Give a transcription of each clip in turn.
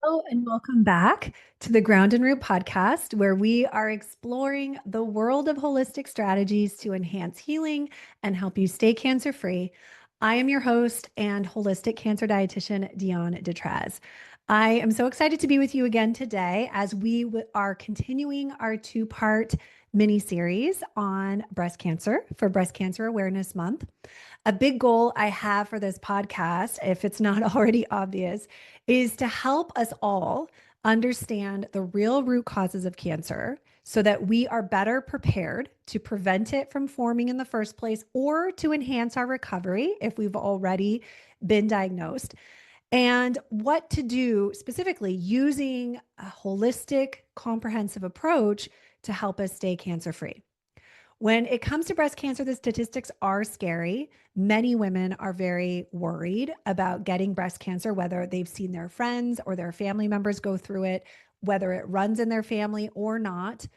Hello, and welcome back to the Ground and Root podcast, where we are exploring the world of holistic strategies to enhance healing and help you stay cancer free. I am your host and holistic cancer dietitian, Dion Detrez. I am so excited to be with you again today as we are continuing our two-part mini series on breast cancer for Breast Cancer Awareness Month. A big goal I have for this podcast, if it's not already obvious, is to help us all understand the real root causes of cancer so that we are better prepared to prevent it from forming in the first place or to enhance our recovery if we've already been diagnosed, and what to do specifically using a holistic, comprehensive approach to help us stay cancer free. When it comes to breast cancer, the statistics are scary. Many women are very worried about getting breast cancer, whether they've seen their friends or their family members go through it, whether it runs in their family or not.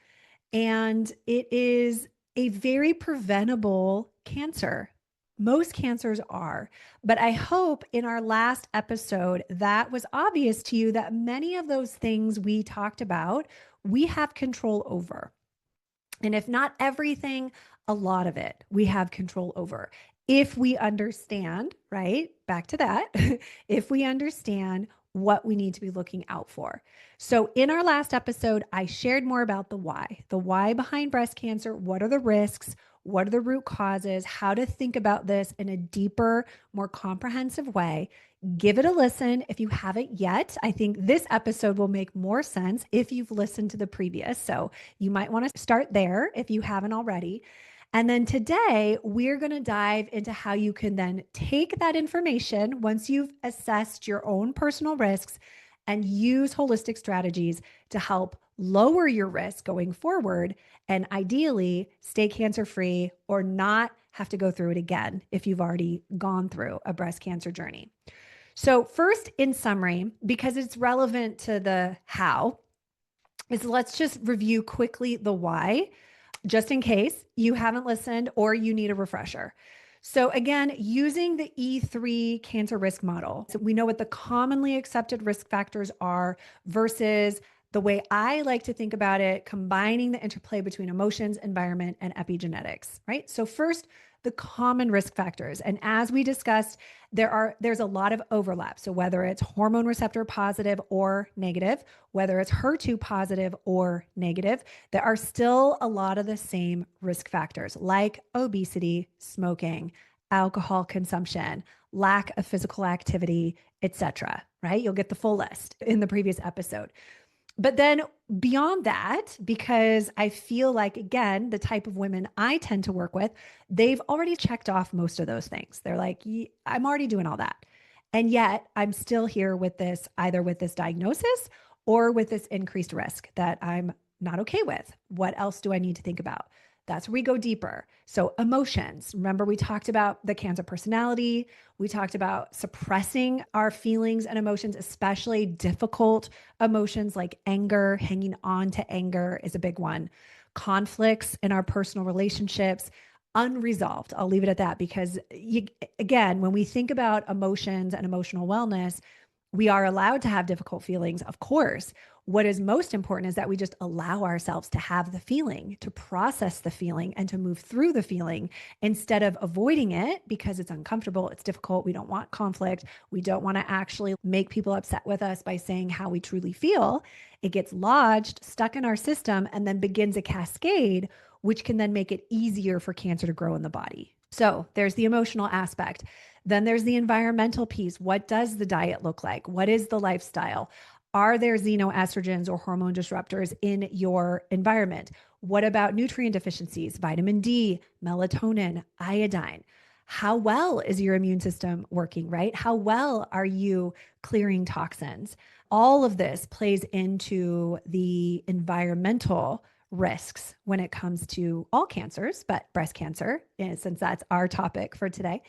And it is a very preventable cancer. Most cancers are. But I hope in our last episode that was obvious to you that many of those things we talked about, we have control over. And if not everything, a lot of it we have control over. If we understand, right? Back to that. If we understand what we need to be looking out for. So, in our last episode, I shared more about the why behind breast cancer. What are the risks? What are the root causes? How to think about this in a deeper, more comprehensive way. Give it a listen if you haven't yet. I think this episode will make more sense if you've listened to the previous. So you might want to start there if you haven't already. And then today, we're going to dive into how you can then take that information once you've assessed your own personal risks and use holistic strategies to help lower your risk going forward and ideally stay cancer free or not have to go through it again if you've already gone through a breast cancer journey. So, first, in summary, because it's relevant to the how, is let's just review quickly the why, just in case you haven't listened or you need a refresher. So, again, using the E3 cancer risk model, so we know what the commonly accepted risk factors are versus the way I like to think about it, combining the interplay between emotions, environment, and epigenetics, right? So, first, the common risk factors. And as we discussed, there's a lot of overlap. So whether it's hormone receptor positive or negative, whether it's HER2 positive or negative, there are still a lot of the same risk factors like obesity, smoking, alcohol consumption, lack of physical activity, etc. Right? You'll get the full list in the previous episode. But then beyond that, because I feel like, again, the type of women I tend to work with, they've already checked off most of those things. They're like, I'm already doing all that. And yet I'm still here with this, either with this diagnosis or with this increased risk that I'm not okay with. What else do I need to think about? That's where we go deeper. So, emotions. Remember, we talked about the cancer personality. We talked about suppressing our feelings and emotions, especially difficult emotions like anger. Hanging on to anger is a big one. Conflicts in our personal relationships, unresolved. I'll leave it at that because, again, when we think about emotions and emotional wellness, we are allowed to have difficult feelings, of course. What is most important is that we just allow ourselves to have the feeling, to process the feeling, and to move through the feeling instead of avoiding it because it's uncomfortable, it's difficult. We don't want conflict. We don't want to actually make people upset with us by saying how we truly feel. It gets lodged, stuck in our system, and then begins a cascade, which can then make it easier for cancer to grow in the body. So there's the emotional aspect. Then there's the environmental piece. What does the diet look like? What is the lifestyle? Are there xenoestrogens or hormone disruptors in your environment? What about nutrient deficiencies, vitamin D, melatonin, iodine? How well is your immune system working, right? How well are you clearing toxins? All of this plays into the environmental risks when it comes to all cancers, but breast cancer, since that's our topic for today.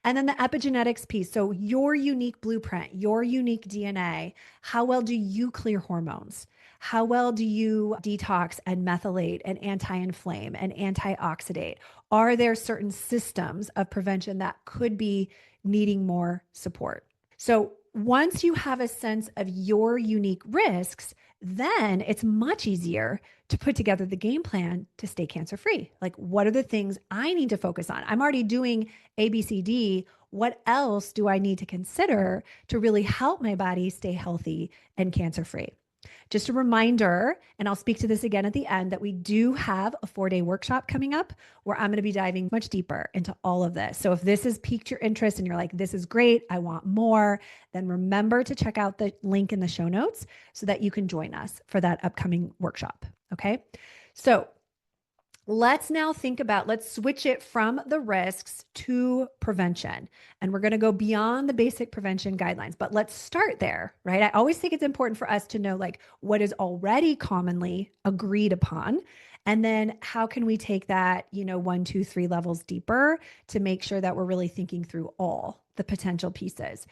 And then the epigenetics piece. So your unique blueprint, your unique DNA, how well do you clear hormones? How well do you detox and methylate and anti-inflame and antioxidate? Are there certain systems of prevention that could be needing more support? So once you have a sense of your unique risks, then it's much easier to put together the game plan to stay cancer free. Like, what are the things I need to focus on? I'm already doing ABCD. What else do I need to consider to really help my body stay healthy and cancer free? Just a reminder, and I'll speak to this again at the end, that we do have a 4-day workshop coming up where I'm going to be diving much deeper into all of this. So if this has piqued your interest and you're like, this is great, I want more, then remember to check out the link in the show notes so that you can join us for that upcoming workshop. Okay. So let's now think about, let's switch it from the risks to prevention. And we're going to go beyond the basic prevention guidelines, but let's start there, right? I always think it's important for us to know like what is already commonly agreed upon. And then how can we take that, 1, 2, 3 levels deeper to make sure that we're really thinking through all the potential pieces.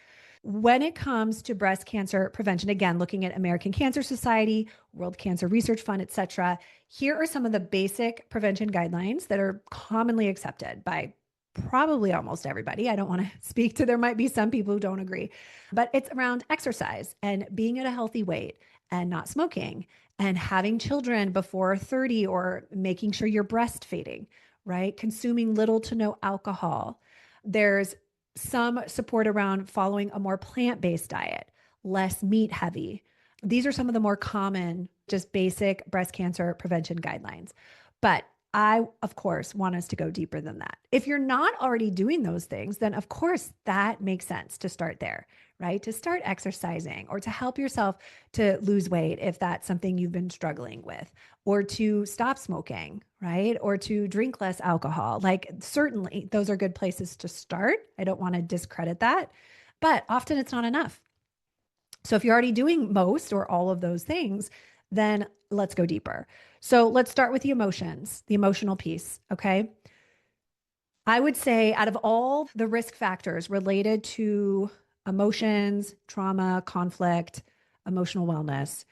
When it comes to breast cancer prevention, again, looking at American Cancer Society, World Cancer Research Fund, et cetera, here are some of the basic prevention guidelines that are commonly accepted by probably almost everybody. I don't want to speak to, there might be some people who don't agree, but it's around exercise and being at a healthy weight and not smoking and having children before 30 or making sure you're breastfeeding, right? Consuming little to no alcohol. There's some support around following a more plant-based diet, less meat heavy. These are some of the more common, just basic breast cancer prevention guidelines. But I, of course, want us to go deeper than that. If you're not already doing those things, then of course that makes sense to start there, right? To start exercising or to help yourself to lose weight if that's something you've been struggling with, or to stop smoking, right? Or to drink less alcohol. Like, certainly those are good places to start. I don't want to discredit that, but often it's not enough. So if you're already doing most or all of those things, then let's go deeper. So let's start with the emotions, the emotional piece. Okay. I would say out of all the risk factors related to emotions, trauma, conflict, emotional wellness,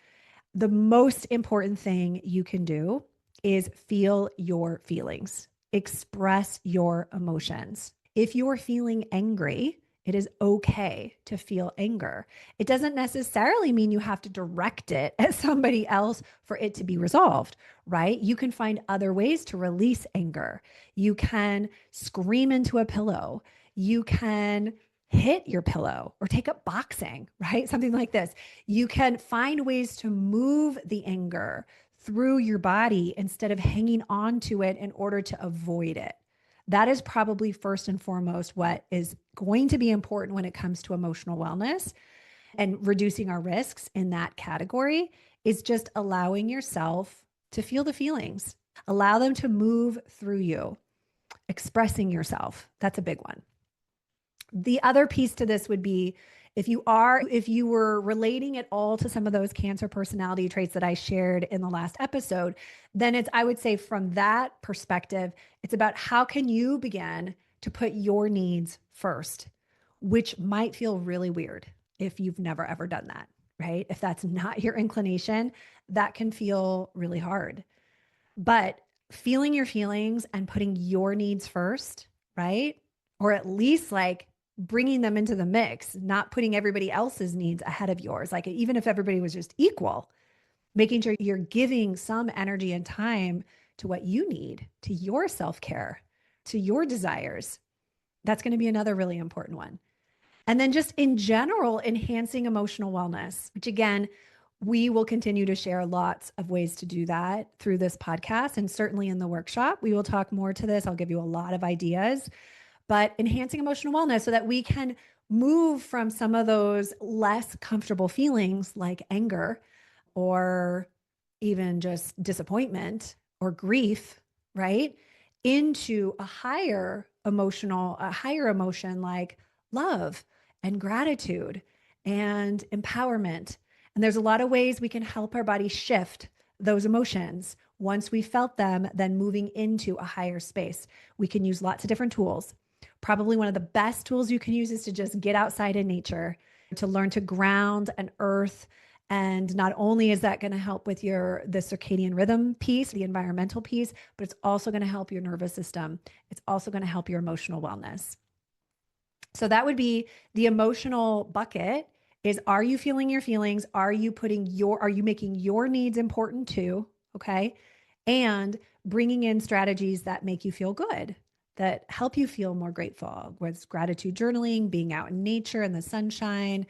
the most important thing you can do is feel your feelings, express your emotions. If you're feeling angry, it is okay to feel anger. It doesn't necessarily mean you have to direct it at somebody else for it to be resolved, right? You can find other ways to release anger. You can scream into a pillow. You can hit your pillow or take up boxing, right? Something like this. You can find ways to move the anger through your body instead of hanging on to it in order to avoid it. That is probably first and foremost what is going to be important when it comes to emotional wellness and reducing our risks in that category, is just allowing yourself to feel the feelings, allow them to move through you, expressing yourself. That's a big one. The other piece to this would be if you were relating it all to some of those cancer personality traits that I shared in the last episode, then I would say from that perspective, it's about how can you begin to put your needs first, which might feel really weird if you've never ever done that, right? If that's not your inclination, that can feel really hard. But feeling your feelings and putting your needs first, right? Or at least like bringing them into the mix, not putting everybody else's needs ahead of yours. Like, even if everybody was just equal, making sure you're giving some energy and time to what you need, to your self-care, to your desires. That's going to be another really important one. And then just in general, enhancing emotional wellness, which again, we will continue to share lots of ways to do that through this podcast. And certainly in the workshop, we will talk more to this. I'll give you a lot of ideas, but enhancing emotional wellness so that we can move from some of those less comfortable feelings like anger or even just disappointment or grief, right? Into a higher emotion like love and gratitude and empowerment. And there's a lot of ways we can help our body shift those emotions. Once we felt them, then moving into a higher space. We can use lots of different tools. Probably one of the best tools you can use is to just get outside in nature, to learn to ground and earth. And not only is that going to help with the circadian rhythm piece, the environmental piece, but it's also going to help your nervous system. It's also going to help your emotional wellness. So that would be the emotional bucket. is, are you feeling your feelings? Are you making your needs important too? Okay. And bringing in strategies that make you feel good, that help you feel more grateful, with gratitude journaling, being out in nature in the sunshine,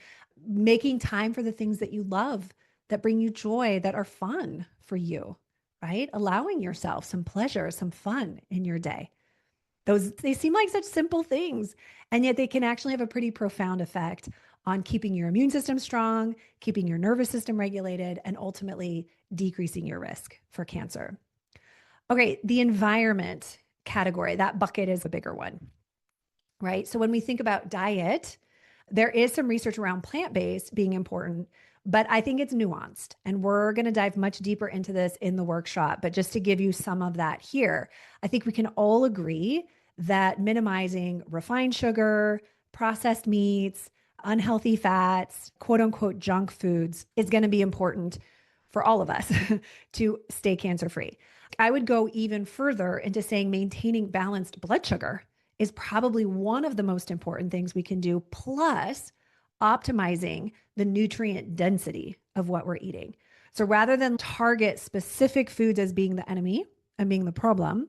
making time for the things that you love, that bring you joy, that are fun for you, right? Allowing yourself some pleasure, some fun in your day. They seem like such simple things, and yet they can actually have a pretty profound effect on keeping your immune system strong, keeping your nervous system regulated, and ultimately decreasing your risk for cancer. Okay, the environment category, that bucket is a bigger one, right? So when we think about diet, there is some research around plant-based being important, but I think it's nuanced. And we're going to dive much deeper into this in the workshop. But just to give you some of that here, I think we can all agree that minimizing refined sugar, processed meats, unhealthy fats, quote unquote junk foods is going to be important for all of us to stay cancer free. I would go even further into saying maintaining balanced blood sugar is probably one of the most important things we can do, plus optimizing the nutrient density of what we're eating. So rather than target specific foods as being the enemy and being the problem,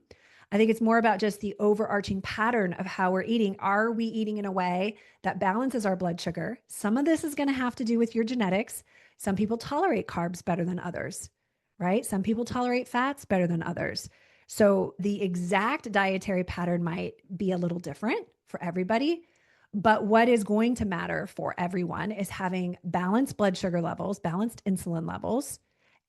I think it's more about just the overarching pattern of how we're eating. Are we eating in a way that balances our blood sugar? Some of this is going to have to do with your genetics. Some people tolerate carbs better than others, right? Some people tolerate fats better than others. So the exact dietary pattern might be a little different for everybody. But what is going to matter for everyone is having balanced blood sugar levels, balanced insulin levels,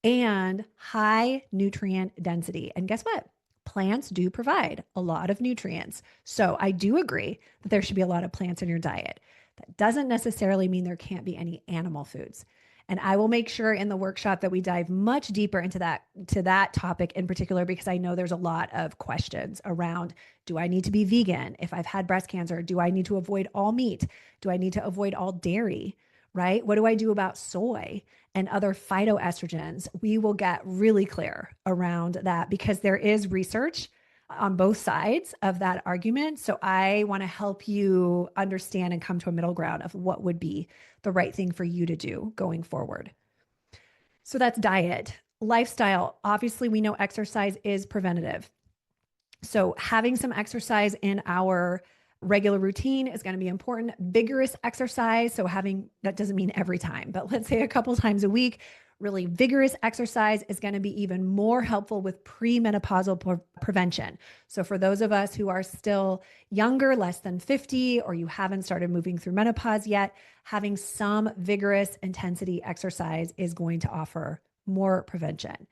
and high nutrient density. And guess what? Plants do provide a lot of nutrients. So I do agree that there should be a lot of plants in your diet. That doesn't necessarily mean there can't be any animal foods. And I will make sure in the workshop that we dive much deeper into that topic in particular, because I know there's a lot of questions around, do I need to be vegan if I've had breast cancer? Do I need to avoid all meat? Do I need to avoid all dairy? Right? What do I do about soy and other phytoestrogens? We will get really clear around that because there is research on both sides of that argument. So I want to help you understand and come to a middle ground of what would be the right thing for you to do going forward. So that's diet. Lifestyle. Obviously, we know exercise is preventative. So having some exercise in our regular routine is going to be important. Vigorous exercise. So that doesn't mean every time, but let's say a couple times a week, really vigorous exercise is going to be even more helpful with premenopausal prevention. So for those of us who are still younger, less than 50, or you haven't started moving through menopause yet, having some vigorous intensity exercise is going to offer more prevention.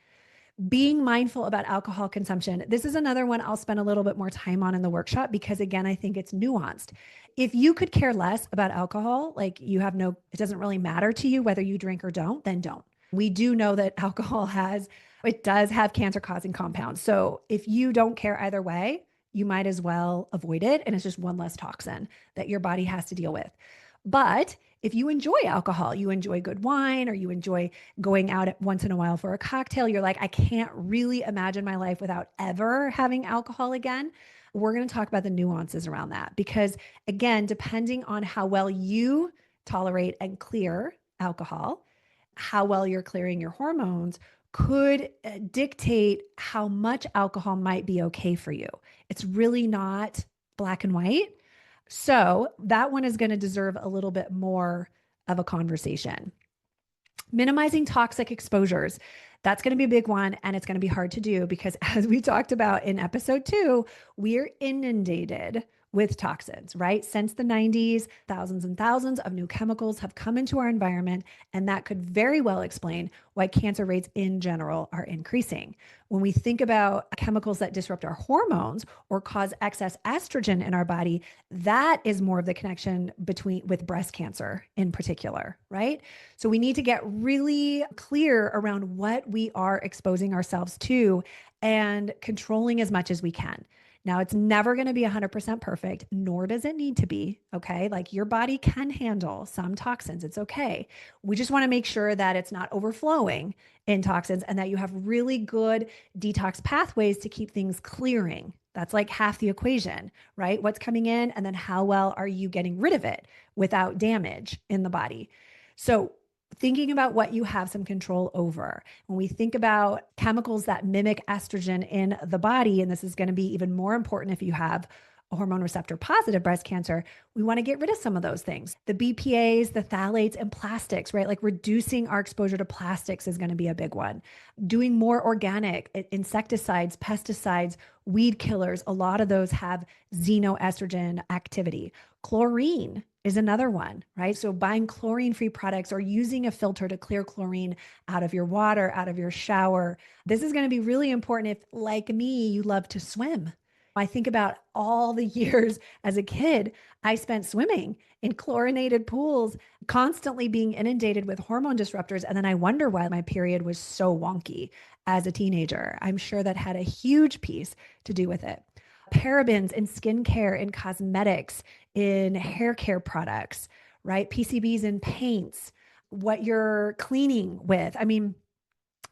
Being mindful about alcohol consumption. This is another one I'll spend a little bit more time on in the workshop because, again, I think it's nuanced. If you could care less about alcohol, like it doesn't really matter to you whether you drink or don't, then don't. We do know that alcohol it does have cancer causing compounds. So if you don't care either way, you might as well avoid it. And it's just one less toxin that your body has to deal with. But if you enjoy alcohol, you enjoy good wine, or you enjoy going out once in a while for a cocktail, you're like, I can't really imagine my life without ever having alcohol again. We're going to talk about the nuances around that because, again, depending on how well you tolerate and clear alcohol, how well you're clearing your hormones could dictate how much alcohol might be okay for you. It's really not black and white. So that one is going to deserve a little bit more of a conversation. Minimizing toxic exposures. That's going to be a big one, and it's going to be hard to do because, as we talked about in episode 2, we're inundated with toxins, right? Since the 90s, thousands and thousands of new chemicals have come into our environment, and that could very well explain why cancer rates in general are increasing. When we think about chemicals that disrupt our hormones or cause excess estrogen in our body, that is more of the connection with breast cancer in particular, right? So we need to get really clear around what we are exposing ourselves to and controlling as much as we can. Now, it's never going to be 100% perfect, nor does it need to be, okay? Like your body can handle some toxins. It's okay. We just want to make sure that it's not overflowing in toxins and that you have really good detox pathways to keep things clearing. That's like half the equation, right? What's coming in and then how well are you getting rid of it without damage in the body? So thinking about what you have some control over, when we think about chemicals that mimic estrogen in the body, and this is going to be even more important if you have a hormone receptor positive breast cancer, we want to get rid of some of those things. The BPAs, the phthalates, and plastics, right? Like reducing our exposure to plastics is going to be a big one. Doing more organic insecticides, pesticides, weed killers, a lot of those have xenoestrogen activity. Chlorine is another one, right? So buying chlorine free products or using a filter to clear chlorine out of your water, out of your shower. This is going to be really important if, like me, you love to swim. I think about all the years as a kid I spent swimming in chlorinated pools, constantly being inundated with hormone disruptors. And then I wonder why my period was so wonky as a teenager. I'm sure that had a huge piece to do with it. Parabens in skincare, in cosmetics, in hair care products, right? PCBs in paints, what you're cleaning with. I mean,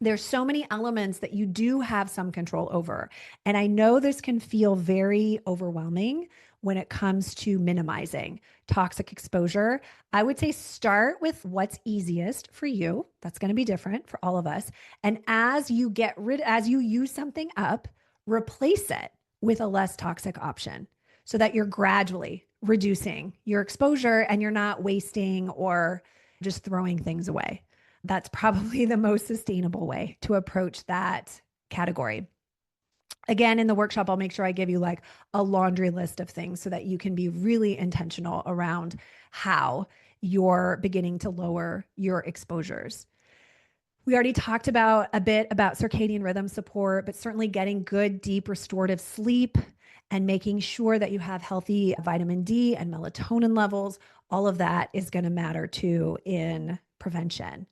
there's so many elements that you do have some control over. And I know this can feel very overwhelming when it comes to minimizing toxic exposure. I would say start with what's easiest for you. That's going to be different for all of us. And as you as you use something up, replace it with a less toxic option so that you're gradually reducing your exposure and you're not wasting or just throwing things away. That's probably the most sustainable way to approach that category. Again, in the workshop, I'll make sure I give you like a laundry list of things so that you can be really intentional around how you're beginning to lower your exposures. We already talked about a bit about circadian rhythm support, but certainly getting good, deep, restorative sleep and making sure that you have healthy vitamin D and melatonin levels. All of that is going to matter too in prevention.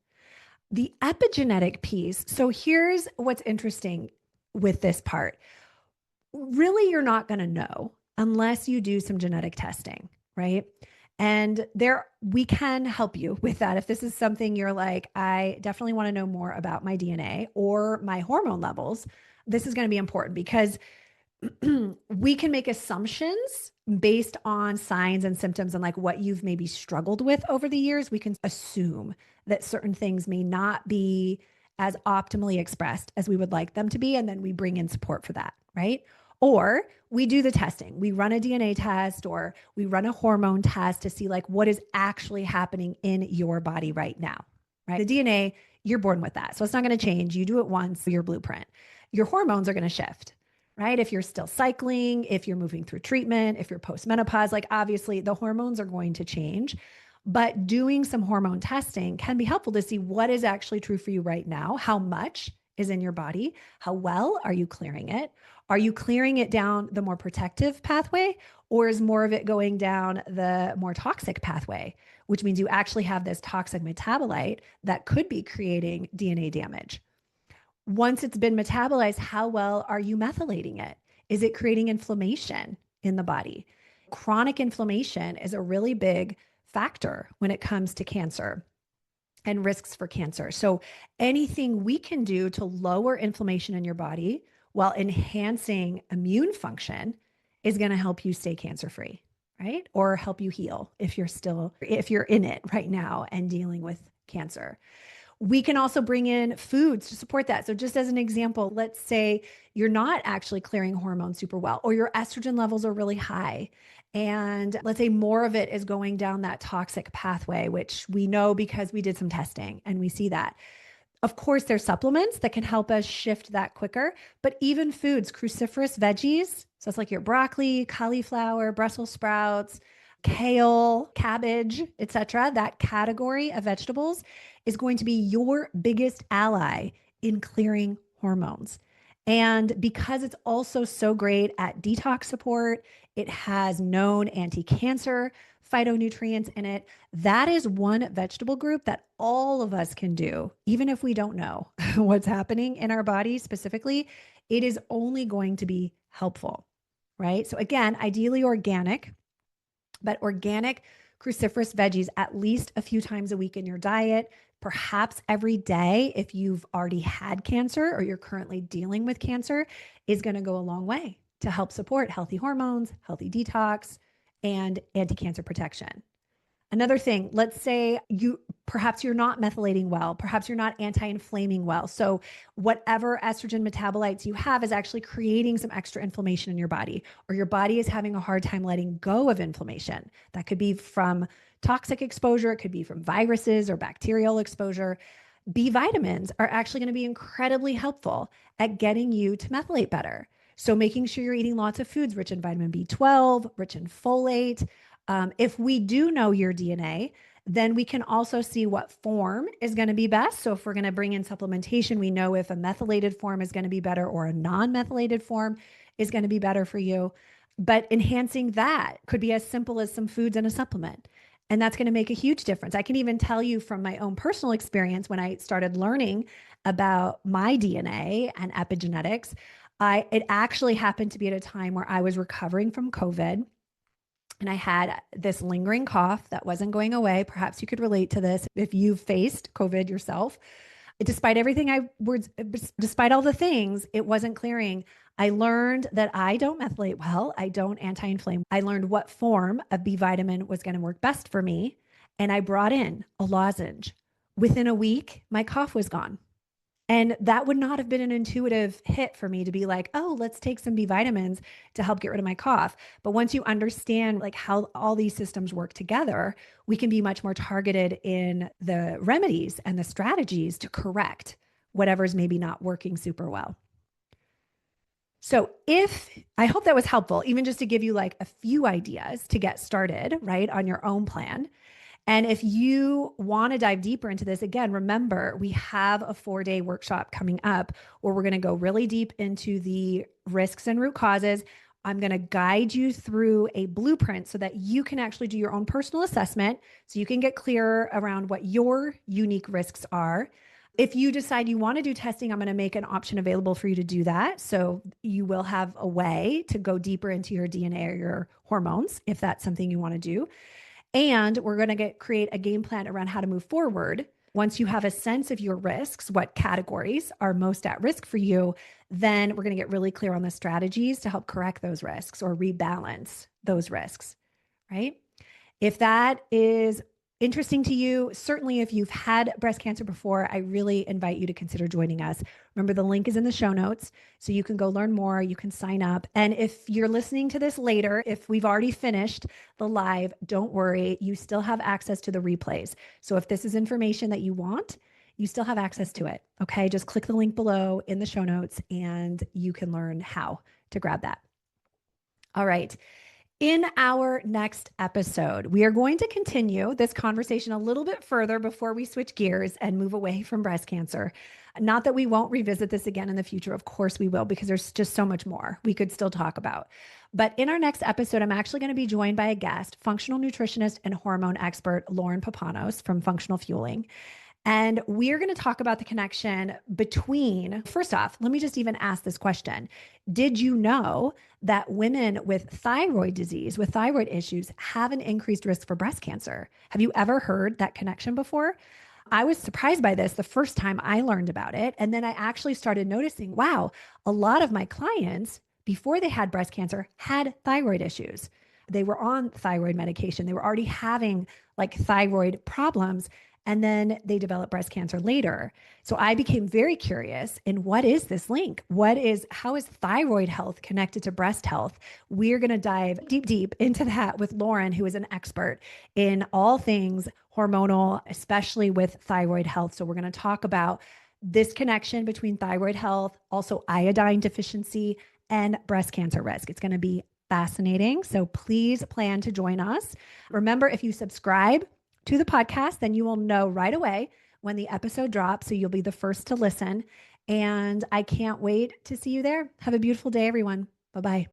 The epigenetic piece. So here's what's interesting with this part. Really, you're not going to know unless you do some genetic testing, right? And we can help you with that. If this is something you're like, I definitely want to know more about my DNA or my hormone levels, this is going to be important because we can make assumptions based on signs and symptoms and like what you've maybe struggled with over the years. We can assume that certain things may not be as optimally expressed as we would like them to be. And then we bring in support for that, right? Or we do the testing. We run a DNA test or we run a hormone test to see like what is actually happening in your body right now, right? The DNA, you're born with that. So it's not going to change. You do it once, your blueprint. Your hormones are going to shift, right? If you're still cycling, if you're moving through treatment, if you're postmenopause, like obviously the hormones are going to change. But doing some hormone testing can be helpful to see what is actually true for you right now. How much is in your body? How well are you clearing it? Are you clearing it down the more protective pathway, or is more of it going down the more toxic pathway, which means you actually have this toxic metabolite that could be creating DNA damage? Once it's been metabolized, how well are you methylating it? Is it creating inflammation in the body? Chronic inflammation is a really big factor when it comes to cancer and risks for cancer. So anything we can do to lower inflammation in your body while enhancing immune function is going to help you stay cancer free, right? Or help you heal if you're in it right now and dealing with cancer. We can also bring in foods to support that. So just as an example, let's say you're not actually clearing hormones super well, or your estrogen levels are really high. And let's say more of it is going down that toxic pathway, which we know because we did some testing and we see that. Of course, there's supplements that can help us shift that quicker, but even foods, cruciferous veggies. So it's like your broccoli, cauliflower, Brussels sprouts, kale, cabbage, etc. That category of vegetables is going to be your biggest ally in clearing hormones. And because it's also so great at detox support, it has known anti-cancer phytonutrients in it. That is one vegetable group that all of us can do, even if we don't know what's happening in our body specifically. It is only going to be helpful, right? So again, ideally organic, but organic cruciferous veggies at least a few times a week in your diet, perhaps every day if you've already had cancer or you're currently dealing with cancer, is going to go a long way to help support healthy hormones, healthy detox, and anti-cancer protection. Another thing, let's say perhaps you're not methylating well, perhaps you're not anti-inflaming well. So whatever estrogen metabolites you have is actually creating some extra inflammation in your body, or your body is having a hard time letting go of inflammation. That could be from toxic exposure, it could be from viruses or bacterial exposure. B vitamins are actually going to be incredibly helpful at getting you to methylate better. So making sure you're eating lots of foods rich in vitamin B12, rich in folate. If we do know your DNA, then we can also see what form is going to be best. So if we're going to bring in supplementation, we know if a methylated form is going to be better or a non-methylated form is going to be better for you. But enhancing that could be as simple as some foods and a supplement. And that's going to make a huge difference. I can even tell you from my own personal experience when I started learning about my DNA and epigenetics, it actually happened to be at a time where I was recovering from COVID and I had this lingering cough that wasn't going away. Perhaps you could relate to this if you've faced COVID yourself. Despite everything despite all the things, it wasn't clearing. I learned that I don't methylate well. I don't anti-inflame. I learned what form of B vitamin was going to work best for me. And I brought in a lozenge. Within a week, my cough was gone. And that would not have been an intuitive hit for me to be like, oh, let's take some B vitamins to help get rid of my cough. But once you understand like how all these systems work together, we can be much more targeted in the remedies and the strategies to correct whatever's maybe not working super well. So I hope that was helpful, even just to give you like a few ideas to get started, right, on your own plan. And if you want to dive deeper into this, again, remember we have a 4-day workshop coming up where we're going to go really deep into the risks and root causes. I'm going to guide you through a blueprint so that you can actually do your own personal assessment so you can get clearer around what your unique risks are. If you decide you want to do testing, I'm going to make an option available for you to do that. So you will have a way to go deeper into your DNA or your hormones if that's something you want to do. And we're going to create a game plan around how to move forward. Once you have a sense of your risks, what categories are most at risk for you, then we're going to get really clear on the strategies to help correct those risks or rebalance those risks, right? If that is interesting to you, certainly if you've had breast cancer before, I really invite you to consider joining us. Remember, the link is in the show notes, so you can go learn more, you can sign up. And if you're listening to this later, if we've already finished the live, don't worry, you still have access to the replays. So if this is information that you want, you still have access to it. Okay, just click the link below in the show notes and you can learn how to grab that. All right. In our next episode, we are going to continue this conversation a little bit further before we switch gears and move away from breast cancer. Not that we won't revisit this again in the future. Of course we will, because there's just so much more we could still talk about. But in our next episode, I'm actually going to be joined by a guest, functional nutritionist and hormone expert, Lauren Papanos from Functional Fueling. And we're going to talk about the connection between, first off, let me just even ask this question. Did you know that women with thyroid disease, with thyroid issues, have an increased risk for breast cancer? Have you ever heard that connection before? I was surprised by this the first time I learned about it. And then I actually started noticing, wow, a lot of my clients, before they had breast cancer, had thyroid issues. They were on thyroid medication. They were already having like thyroid problems. And then they developed breast cancer later. So I became very curious in what is this link? How is thyroid health connected to breast health? We're going to dive deep into that with Lauren, who is an expert in all things hormonal, especially with thyroid health. So we're going to talk about this connection between thyroid health, also iodine deficiency, and breast cancer risk. It's going to be fascinating. So please plan to join us. Remember, if you subscribe to the podcast, then you will know right away when the episode drops. So you'll be the first to listen. And I can't wait to see you there. Have a beautiful day, everyone. Bye-bye.